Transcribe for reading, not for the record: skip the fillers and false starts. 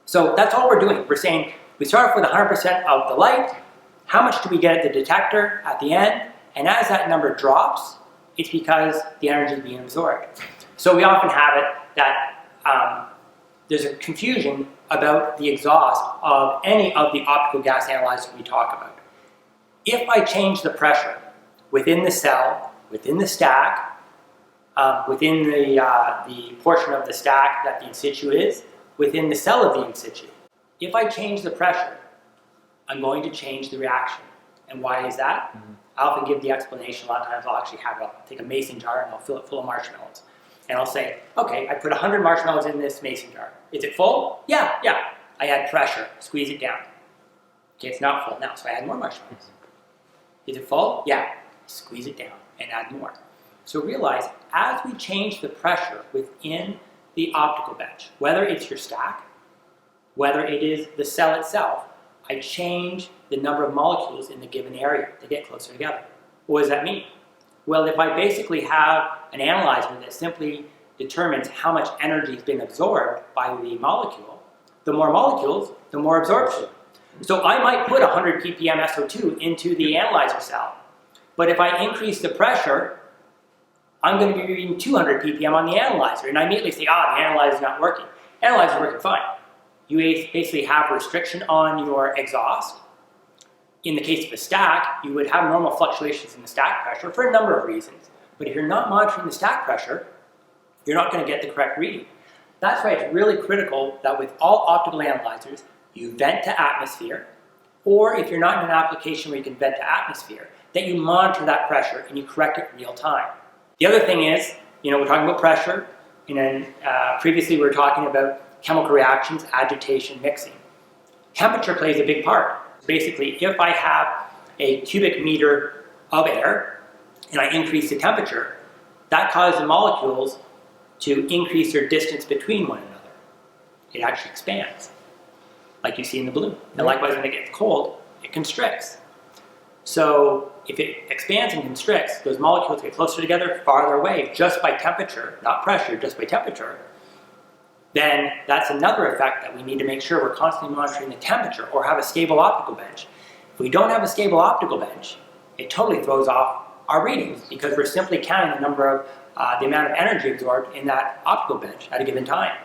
So that's all we're doing. We're saying we start off with 100% of the light. How much do we get at the detector at the end? And as that number drops, it's because the energy is being absorbed. So we often have it that there's a confusion about the exhaust of any of the optical gas analyzers we talk about. If I change the pressure within the cell, within the stack, within the portion of the stack that the in situ is, within the cell of the in situ, if I change the pressure, I'm going to change the reaction. And why is that? I often give the explanation. A lot of times I'll actually take a mason jar and I'll fill it full of marshmallows. And I'll say, okay, I put 100 marshmallows in this mason jar. Is it full? Yeah. I add pressure, squeeze it down. Okay, it's not full now, so I add more marshmallows. Is it full? Yeah. Squeeze it down and add more. So realize, as we change the pressure within the optical bench, whether it's your stack, whether it is the cell itself, I change the number of molecules in the given area. They get closer together. What does that mean? Well, if I basically have an analyzer that simply determines how much energy has been absorbed by the molecule, the more molecules, the more absorption. So I might put 100 ppm SO2 into the analyzer cell, but if I increase the pressure, I'm going to be reading 200 ppm on the analyzer, and I immediately say, the analyzer is not working. Analyzer is working fine. You basically have a restriction on your exhaust. In the case of a stack, you would have normal fluctuations in the stack pressure for a number of reasons. But if you're not monitoring the stack pressure, you're not going to get the correct reading. That's why it's really critical that with all optical analyzers, you vent to atmosphere, or if you're not in an application where you can vent to atmosphere, that you monitor that pressure and you correct it in real time. The other thing is, we're talking about pressure, and then previously we were talking about chemical reactions, agitation, mixing. Temperature plays a big part. Basically, if I have a cubic meter of air and I increase the temperature, that causes the molecules to increase their distance between one another. It actually expands, like you see in the balloon. And likewise, when it gets cold, it constricts. So if it expands and constricts, those molecules get closer together, farther away, just by temperature, not pressure, just by temperature. Then that's another effect that we need to make sure we're constantly monitoring the temperature or have a stable optical bench. If we don't have a stable optical bench, it totally throws off our readings because we're simply counting the amount of energy absorbed in that optical bench at a given time.